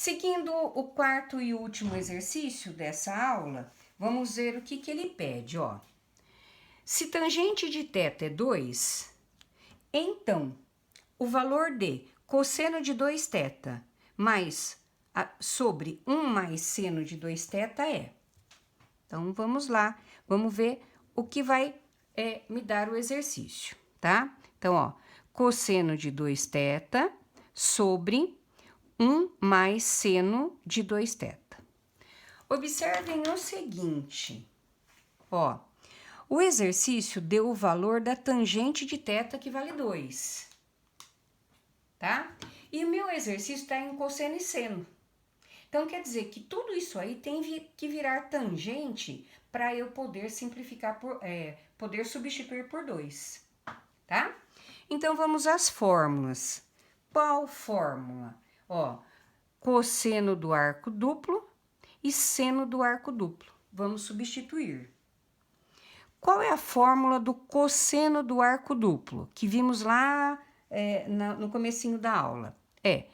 Seguindo o quarto e último exercício dessa aula, vamos ver o que ele pede, ó. Se tangente de θ é 2, então o valor de cosseno de 2θ mais sobre 1 mais seno de 2θ é. Então, vamos lá, vamos ver o que vai me dar o exercício, tá? Então, ó, cosseno de 2θ sobre 1 mais seno de 2θ. Observem o seguinte, ó, o exercício deu o valor da tangente de θ que vale 2, tá? E o meu exercício está em cosseno e seno. Então, quer dizer que tudo isso aí tem que virar tangente para eu poder simplificar, poder substituir por 2, tá? Então, vamos às fórmulas. Qual fórmula? Ó, cosseno do arco duplo e seno do arco duplo. Vamos substituir. Qual é a fórmula do cosseno do arco duplo? Que vimos lá no comecinho da aula. É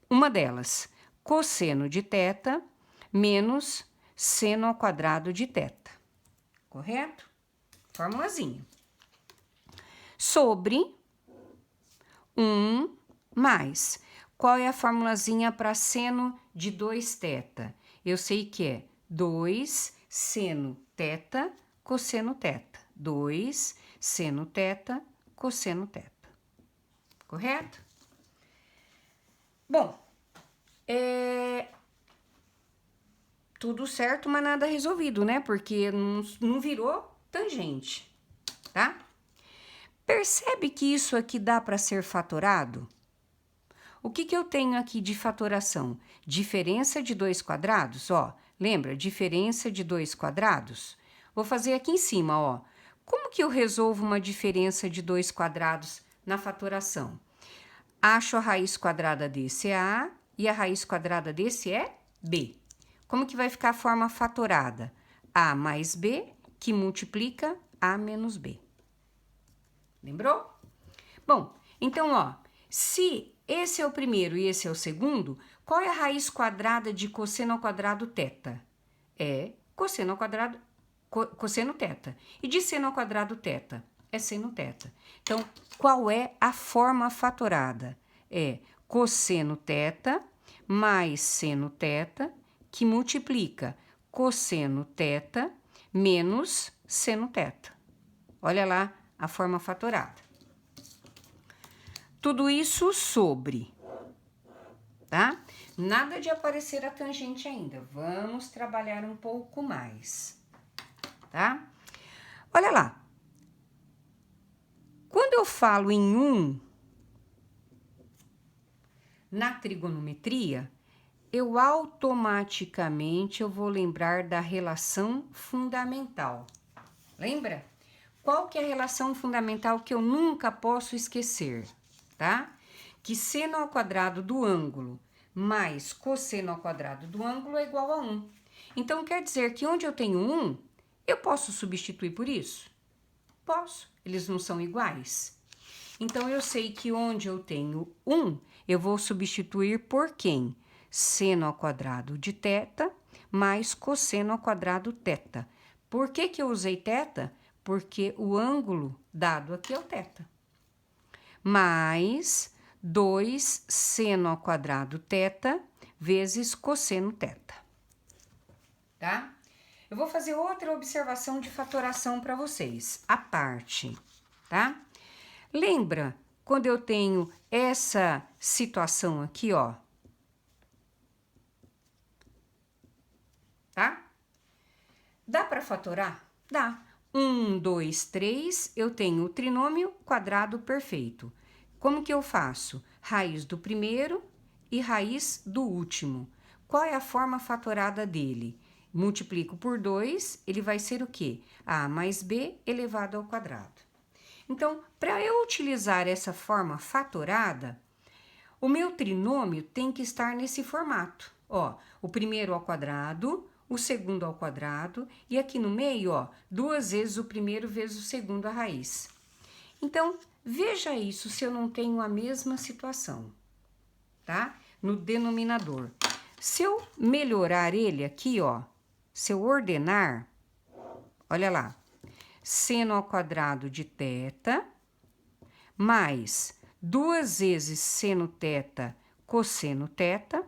uma delas, cosseno de θ menos seno ao quadrado de θ. Correto? Formulazinha. Sobre 1 mais. Qual é a formulazinha para seno de 2θ? Eu sei que é 2 seno θ cosseno θ. 2 seno θ cosseno θ. Correto? Bom, tudo certo, mas nada resolvido, né? Porque não virou tangente, tá? Percebe que isso aqui dá para ser fatorado? O que eu tenho aqui de fatoração? Diferença de 2 quadrados, ó. Lembra? Diferença de 2 quadrados? Vou fazer aqui em cima, ó. Como que eu resolvo uma diferença de 2 quadrados na fatoração? Acho a raiz quadrada desse A e a raiz quadrada desse é B. Como que vai ficar a forma fatorada? A mais B, que multiplica A menos B. Lembrou? Bom, então, ó, se esse é o primeiro e esse é o segundo, qual é a raiz quadrada de cosseno ao quadrado θ? É cosseno ao quadrado, cosseno θ. E de seno ao quadrado θ? É seno θ. Então, qual é a forma fatorada? É cosseno θ mais seno θ, que multiplica cosseno θ menos seno θ. Olha lá a forma fatorada. Tudo isso sobre, tá? Nada de aparecer a tangente ainda. Vamos trabalhar um pouco mais, tá? Olha lá. Quando eu falo em 1 na trigonometria, eu automaticamente vou lembrar da relação fundamental. Lembra? Qual que é a relação fundamental que eu nunca posso esquecer, tá? Que seno ao quadrado do ângulo mais cosseno ao quadrado do ângulo é igual a 1. Então, quer dizer que onde eu tenho 1, eu posso substituir por isso? Posso, eles não são iguais. Então, eu sei que onde eu tenho 1, eu vou substituir por quem? Seno ao quadrado de θ mais cosseno ao quadrado θ. Por que eu usei θ? Porque o ângulo dado aqui é o θ. Mais 2 seno ao quadrado θ vezes cosseno θ. Tá? Eu vou fazer outra observação de fatoração para vocês, a parte, tá? Lembra quando eu tenho essa situação aqui, ó? Tá? Dá para fatorar? Dá. 1, 2, 3, eu tenho o trinômio quadrado perfeito. Como que eu faço? Raiz do primeiro e raiz do último. Qual é a forma fatorada dele? Multiplico por 2, ele vai ser o quê? A mais B elevado ao quadrado. Então, para eu utilizar essa forma fatorada, o meu trinômio tem que estar nesse formato. Ó, o primeiro ao quadrado, o segundo ao quadrado, e aqui no meio, ó, 2 vezes o primeiro vezes o segundo a raiz. Então, veja isso se eu não tenho a mesma situação, tá? No denominador. Se eu melhorar ele aqui, ó, se eu ordenar, olha lá, seno ao quadrado de θ, mais 2 vezes seno θ, cosseno θ,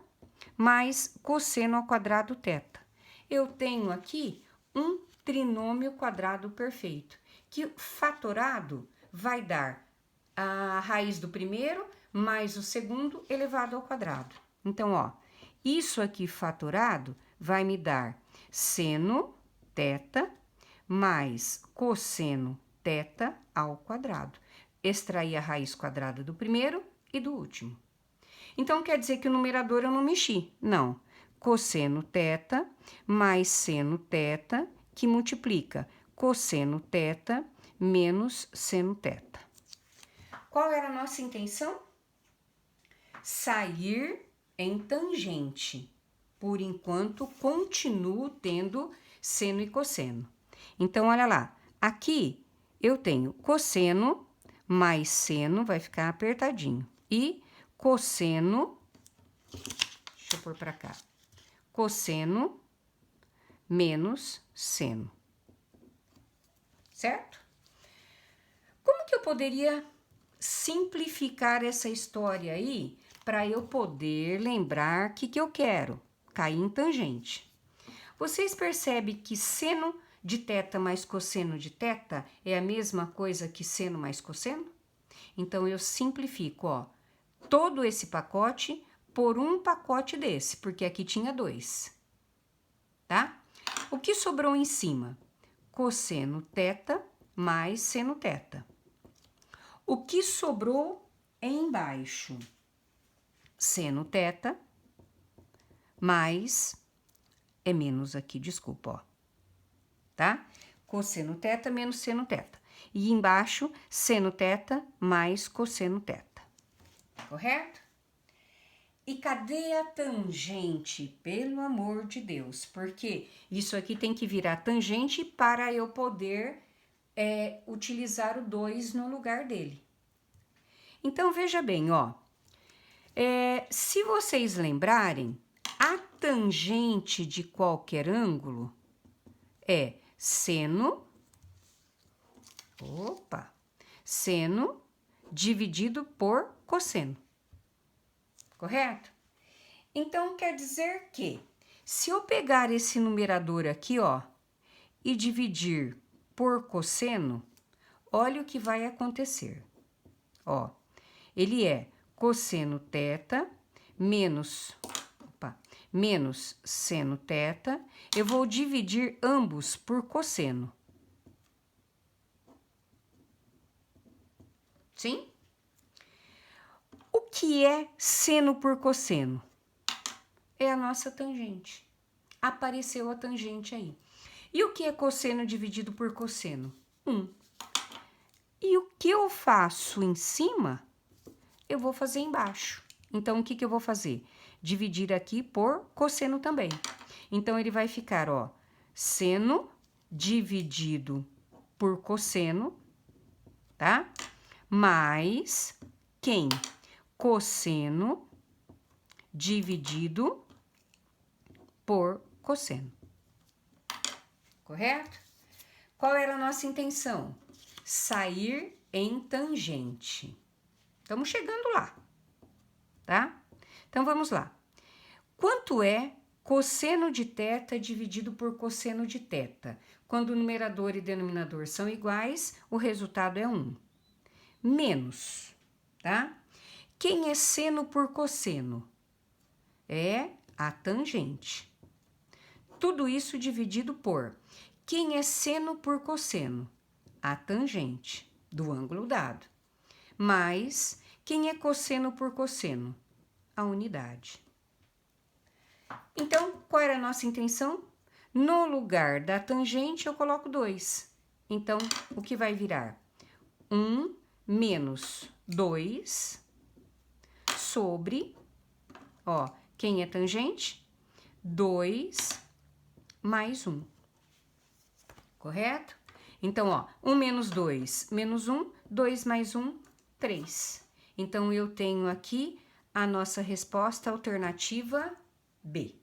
mais cosseno ao quadrado θ. Eu tenho aqui um trinômio quadrado perfeito, que fatorado vai dar a raiz do primeiro mais o segundo elevado ao quadrado. Então, ó, isso aqui fatorado vai me dar seno θ mais cosseno θ ao quadrado. Extrair a raiz quadrada do primeiro e do último. Então, quer dizer que o numerador eu não mexi. Não. Cosseno θ mais seno θ, que multiplica cosseno θ menos seno θ. Qual era a nossa intenção? Sair em tangente. Por enquanto, continuo tendo seno e cosseno. Então, olha lá. Aqui, eu tenho cosseno mais seno, vai ficar apertadinho. E cosseno, deixa eu pôr pra cá. Cosseno menos seno. Certo? Como que eu poderia simplificar essa história aí para eu poder lembrar o que eu quero? Cair em tangente. Vocês percebem que seno de θ mais cosseno de θ é a mesma coisa que seno mais cosseno? Então, eu simplifico, ó, todo esse pacote por um pacote desse, porque aqui tinha 2, tá? O que sobrou em cima? Cosseno θ mais seno θ. O que sobrou embaixo? Seno θ mais, é menos aqui, desculpa, ó, tá? Cosseno θ menos seno θ. E embaixo, seno θ mais cosseno θ. Correto? E cadê a tangente? Pelo amor de Deus, porque isso aqui tem que virar tangente para eu poder utilizar o 2 no lugar dele. Então, veja bem, ó. Se vocês lembrarem, a tangente de qualquer ângulo é seno dividido por cosseno. Correto? Então, quer dizer que, se eu pegar esse numerador aqui, ó, e dividir por cosseno, olha o que vai acontecer. Ó, ele é cosseno θ menos seno θ. Eu vou dividir ambos por cosseno. Sim? O que é seno por cosseno? É a nossa tangente. Apareceu a tangente aí. E o que é cosseno dividido por cosseno? 1. E o que eu faço em cima, eu vou fazer embaixo. Então, o que eu vou fazer? Dividir aqui por cosseno também. Então, ele vai ficar, ó, seno dividido por cosseno, tá? Mais quem? Cosseno dividido por cosseno. Correto? Qual era a nossa intenção? Sair em tangente. Estamos chegando lá, tá? Então, vamos lá. Quanto é cosseno de θ dividido por cosseno de θ? Quando o numerador e denominador são iguais, o resultado é 1. Menos, tá? Quem é seno por cosseno? É a tangente. Tudo isso dividido por. Quem é seno por cosseno? A tangente do ângulo dado. Mais quem é cosseno por cosseno? A unidade. Então, qual era a nossa intenção? No lugar da tangente, eu coloco 2. Então, o que vai virar? 1 menos 2 sobre, ó, quem é tangente? 2 mais 1. Correto? Então, ó, 1 menos 2 menos 1, 2 mais 1, 3. Então, eu tenho aqui a nossa resposta alternativa B.